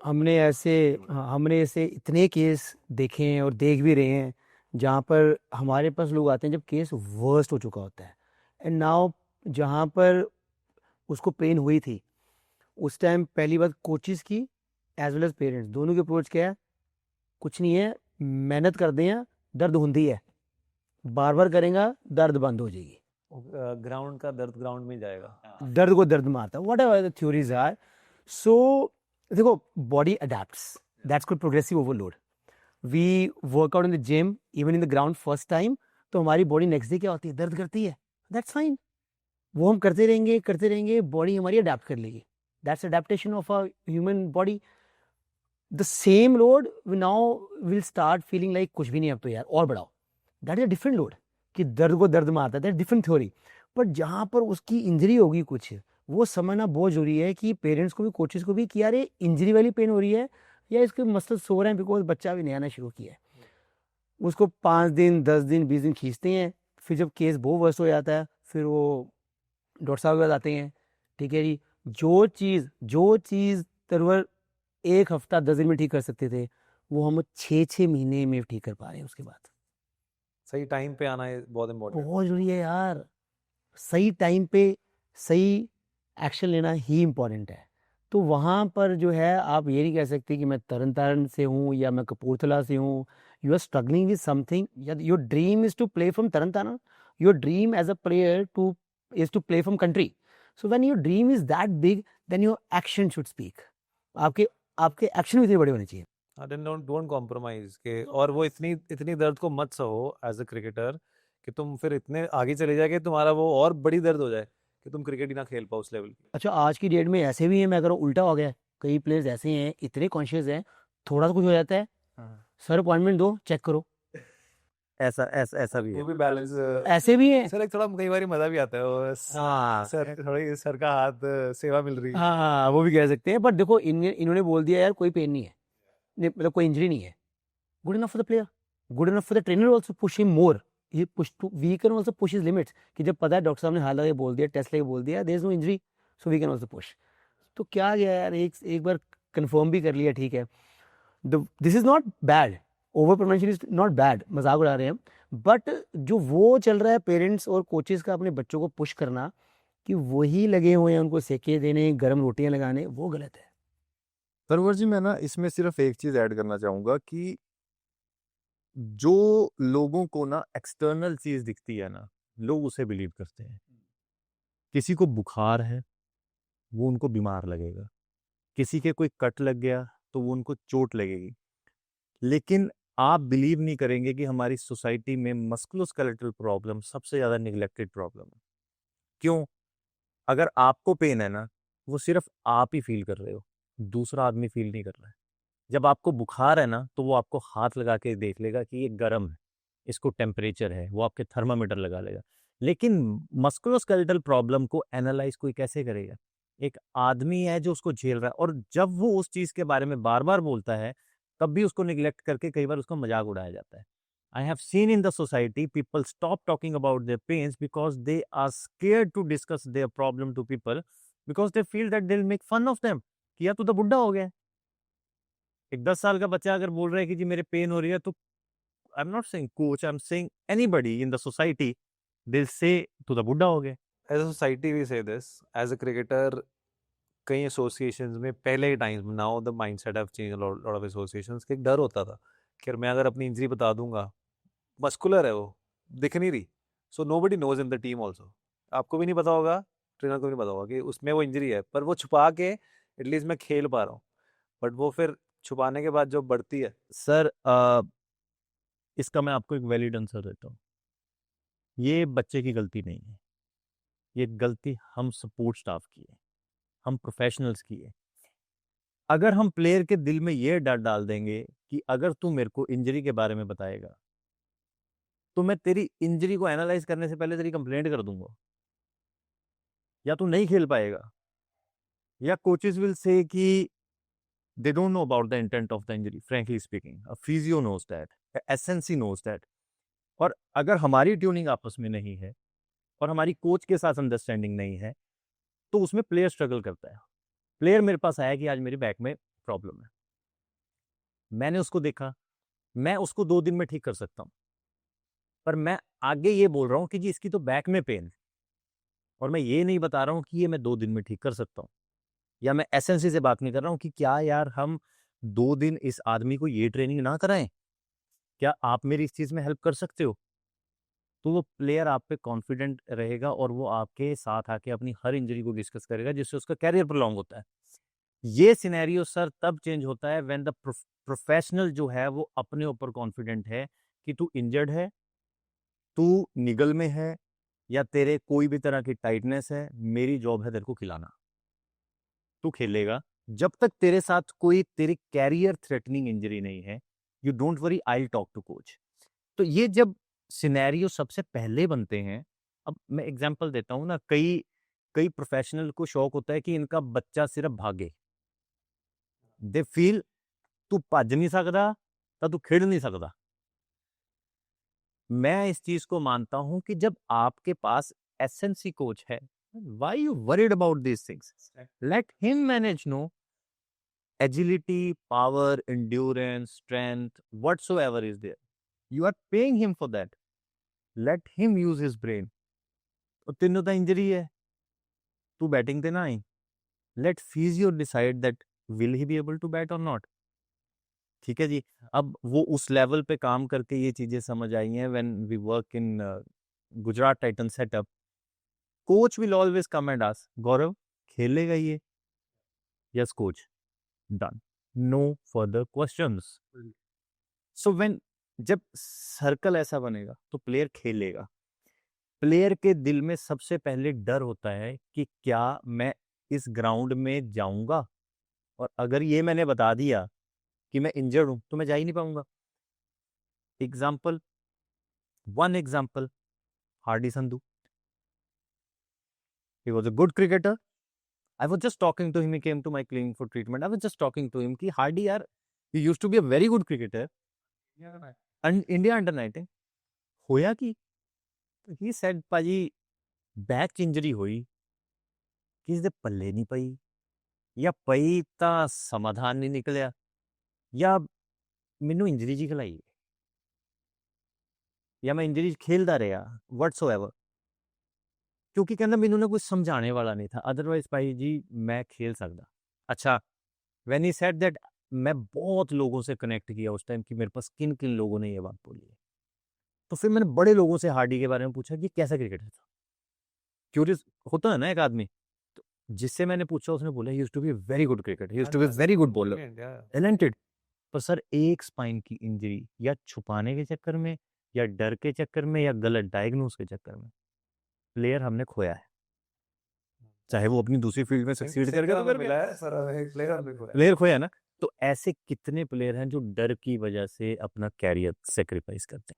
हमने ऐसे इतने केस देखे हैं और देख भी रहे हैं जहाँ पर हमारे पास लोग आते हैं जब केस वर्स्ट हो चुका होता है। एंड नाउ जहाँ पर उसको पेन हुई थी उस टाइम पहली बात कोचिज की एज वेल एज पेरेंट्स दोनों की अप्रोच क्या है, कुछ नहीं है, मेहनत कर दें, दर्द होती है, बार बार करेगा दर्द बंद हो जाएगी। ग्राउंड का दर्द ग्राउंड में जाएगा। दर्द को दर्द मारता है, what ever the theories are. So देखो, body adapts, that's called progressive overload. We work out in the gym, even in the ground first time, तो हमारी बॉडी नेक्स्ट डे क्या होती है, दर्द करती है, दैट्स फाइन। वो हम करते रहेंगे, बॉडी हमारी अडेप्ट कर लेगी। That's adaptation of a human body. The same load now will start feeling like कुछ भी नहीं अब तो यार और बढ़ाओ, that is a different load. कि दर्द को दर्द मारता है, दैट डिफरेंट थ्योरी। बट जहाँ पर उसकी इंजरी होगी कुछ, वो समझना बहुत जरूरी है कि पेरेंट्स को भी कोचेस को भी कि यार ये इंजरी वाली पेन हो रही है या इसके मसल सो रहे हैं बिकॉज बच्चा भी नया नया शुरू किया है। उसको 5 दिन 10 दिन 20 दिन खींचते हैं, फिर जब केस बहुत वर्स्ट हो जाता है फिर वो डॉक्टर साहब के पास आते हैं। ठीक है जी, जो चीज़ तरवर 1 हफ्ता 10 दिन में ठीक कर सकते थे वो हम 6 6 महीने में ठीक कर पा रहे हैं। उसके बाद सही टाइम पे आना है बहुत इम्पोर्टेंट। बहुत जरूरी है यार, सही टाइम पे सही एक्शन लेना ही इम्पोर्टेंट है। तो वहाँ पर जो है आप ये नहीं कह सकते कि मैं तरन तारण से हूँ या मैं कपूरथला से हूँ। You are struggling with something, your dream is to play from Tarn Taran, your dream as a player to is to play from country. So when your dream is that big then your action should speak. आपके आपके action भी इतने बड़े होने चाहिए। Then don't compromise के, और वो इतनी इतनी दर्द को मत सहो एज अ क्रिकेटर कि तुम फिर इतने आगे चले जाए कि तुम्हारा वो और बड़ी दर्द हो जाए कि तुम क्रिकेट ही ना खेल पाओ उस लेवल की। अच्छा, आज की डेट में ऐसे भी हैं, मैं अगर उल्टा हो गया, कई प्लेयर्स ऐसे हैं इतने कॉन्शियस हैं, थोड़ा सा कुछ हो जाता है, हाँ। सर अपॉइंटमेंट दो चेक करो। ऐसा ऐसा ऐसा भी है, वो भी बैलेंस। ऐसे भी हैं। सर एक थोड़ा कई बार मजा भी आता है वो हाँ सर थोड़ी सर का हाथ सेवा मिल रही है। हाँ, वो भी कह सकते हैं। बट देखो इन्होंने बोल दिया यार कोई पेन नहीं है, मतलब कोई इंजरी नहीं है। Good enough for the player, good enough for the trainer also push him more. He push to, we can also push his limits कि जब पता है डॉक्टर साहब ने हाथ लगा के बोल दिया, टेस्ट लेके बोल दिया there is no injury, so we can also push. तो क्या गया यार, एक बार कंफर्म भी कर लिया, ठीक है। This is not bad, over pronunciation is not bad, मजाक उड़ा रहे हैं हम। बट जो वो चल रहा है पेरेंट्स और कोचेस का अपने बच्चों को पुश करना कि वही लगे हुए हैं उनको सेके देने, गर्म रोटियां लगाने, वो गलत है। सरवर जी, मैं ना इसमें सिर्फ एक चीज ऐड करना चाहूंगा कि जो लोगों को ना एक्सटर्नल चीज दिखती है ना, लोग उसे बिलीव करते हैं। किसी को बुखार है, वो उनको बीमार लगेगा। किसी के कोई कट लग गया तो वो उनको चोट लगेगी। लेकिन आप बिलीव नहीं करेंगे कि हमारी सोसाइटी में मस्कुलोस्केलेटल प्रॉब्लम सबसे ज्यादा निग्लेक्टेड प्रॉब्लम है। क्यों? अगर आपको पेन है ना, वो सिर्फ आप ही फील कर रहे हो, दूसरा आदमी फील नहीं कर रहा है। जब आपको बुखार है ना, तो वो आपको हाथ लगा के देख लेगा कि ये गर्म है, इसको टेम्परेचर है, वो आपके थर्मामीटर लगा लेगा। लेकिन मस्कुलोस्केलेटल प्रॉब्लम को एनालाइज कोई कैसे करेगा? एक आदमी है जो उसको झेल रहा है, और जब वो उस चीज के बारे में बार बार बोलता है तब भी उसको निग्लेक्ट करके कई बार उसका मजाक उड़ाया जाता है। I have seen in the society people stop talking about their pains because they are scared to discuss their problem to people because they feel that they'll make fun of them कि यार तू तो बुढ़ा हो गया है। एक 10 साल का बच्चा अगर बोल रहा है कि जी मेरे पेन हो रही है, तो I am not saying coach, I am saying anybody in the society दिल से तू तो बुढ़ा हो गया। एज अ सोसाइटी वी से दिस, एज अ क्रिकेटर कई एसोसिएशंस में पहले के टाइम्स में, now the mindset have change, lot of associations के एक डर होता था कि मैं अगर अपनी इंजरी बता दूंगा, मस्कुलर है वो, दिख नहीं रही, so nobody knows in the team also. आपको भी नहीं पता होगा, ट्रेनर को भी नहीं पता होगा कि उसमें वो इंजरी है, पर वो छुपा के एटलीस्ट मैं खेल पा रहा हूँ। बट वो फिर छुपाने के बाद जो बढ़ती है। सर इसका मैं आपको एक वैलिड आंसर देता हूँ। ये बच्चे की गलती नहीं है, ये गलती हम सपोर्ट स्टाफ की है, हम प्रोफेशनल्स की है। अगर हम प्लेयर के दिल में ये डर डाल देंगे कि अगर तू मेरे को इंजरी के बारे में बताएगा तो मैं तेरी इंजरी को एनालाइज करने से पहले तेरी कंप्लेंट कर दूंगा, या तू नहीं खेल पाएगा, या कोचेस विल से कि they don't know about the intent of the injury, frankly speaking. A physio knows that, a SNC knows that. और अगर हमारी ट्यूनिंग आपस में नहीं है और हमारी कोच के साथ अंडरस्टैंडिंग नहीं है, तो उसमें प्लेयर स्ट्रगल करता है। प्लेयर मेरे पास आया कि आज मेरी बैक में प्रॉब्लम है, मैंने उसको देखा, मैं उसको 2 दिन में ठीक कर सकता हूँ, पर मैं आगे ये बोल रहा हूँ कि जी इसकी तो बैक में पेन, और मैं ये नहीं बता रहा हूँ कि ये मैं 2 दिन में ठीक कर सकता हूँ, या मैं एसएनसी से बात नहीं कर रहा हूँ कि क्या यार हम 2 दिन इस आदमी को ये ट्रेनिंग ना कराएं, क्या आप मेरी इस चीज में हेल्प कर सकते हो? तो वो प्लेयर आप पे कॉन्फिडेंट रहेगा और वो आपके साथ आके अपनी हर इंजरी को डिस्कस करेगा, जिससे उसका कैरियर प्रोलॉन्ग होता है। ये सिनेरियो सर तब चेंज होता है व्हेन द प्रोफेशनल जो है वो अपने ऊपर कॉन्फिडेंट है कि तू इंजर्ड है, तू निगल में है, या तेरे कोई भी तरह की टाइटनेस है, मेरी जॉब है तेरे को खिलाना, तू खेलेगा जब तक तेरे साथ कोई तेरी कैरियर थ्रेटनिंग इंजरी नहीं है। You don't worry, I talk to coach. तो ये जब सिनेरियो सबसे पहले बनते हैं, अब मैं एग्जांपल देता हूँ ना, कई कई प्रोफेशनल को शौक होता है कि इनका बच्चा सिर्फ भागे, दे फील तू भज नहीं सकता तो तू खेल नहीं सकता। मैं इस चीज को मानता हूं कि जब आपके पास एसएनसी कोच है, why you worried about these things, let him manage, no agility, power, endurance, strength, whatsoever is there. You are paying him for that. Let him use his brain. और तेनों तो इंजरी है, तू batting ते ना आई, let physio decide that will he be able to bat or not. ठीक है जी। अब वो उस लेवल पे काम करके ये चीजें समझ आई हैं when we work in Gujarat Titan setup, coach will always come and ask, Gaurav खेलेगा ये? Yes coach, done, no further questions. So when जब सर्कल ऐसा बनेगा तो प्लेयर खेलेगा। प्लेयर के दिल में सबसे पहले डर होता है कि क्या मैं इस ग्राउंड में जाऊंगा, और अगर ये मैंने बता दिया कि मैं इंजर्ड हूं तो मैं जा ही नहीं पाऊंगा। Example, one example, Hardy Sandhu, he was a good cricketer. I was just talking to him, he came to my clinic for treatment. I was just talking to him कि हार्डी यार, he used to be a very good cricketer and India under 19 होया कि, he said ਭਾਜੀ back च injury होई, किसी दे पल्ले नहीं पई, या पई ਤਾਂ समाधान नहीं निकलिया, या ਮੈਨੂੰ इंजरी जी खिलाई, या मैं इंजरी खेलदा रहा whatsoever, क्योंकि कहना मैनू ना कोई समझाने वाला नहीं था, अदरवाइज भाई जी मैं खेल सकता। अच्छा, व्हेन ही सेड दैट, मैं बहुत लोगों से कनेक्ट किया उस टाइम कि मेरे पास किन किन लोगों ने ये बात बोली है। तो फिर मैंने बड़े लोगों से हार्डी के बारे में पूछा कि कैसा क्रिकेटर था, क्यूरियस होता है ना एक आदमी। तो जिससे मैंने पूछा उसने बोला he used to be very good cricketer, he used to be very good bowler, talented, पर सर एक स्पाइन की इंजरी या छुपाने के चक्कर में, या डर के चक्कर में, या गलत डायग्नोस के चक्कर में प्लेयर हमने खोया है। चाहे वो अपनी दूसरी फील्ड में सक्सीड करके तो प्लेयर खोया ना। तो ऐसे कितने प्लेयर हैं जो डर की वजह से अपना कैरियर सेक्रीफाइस करते हैं।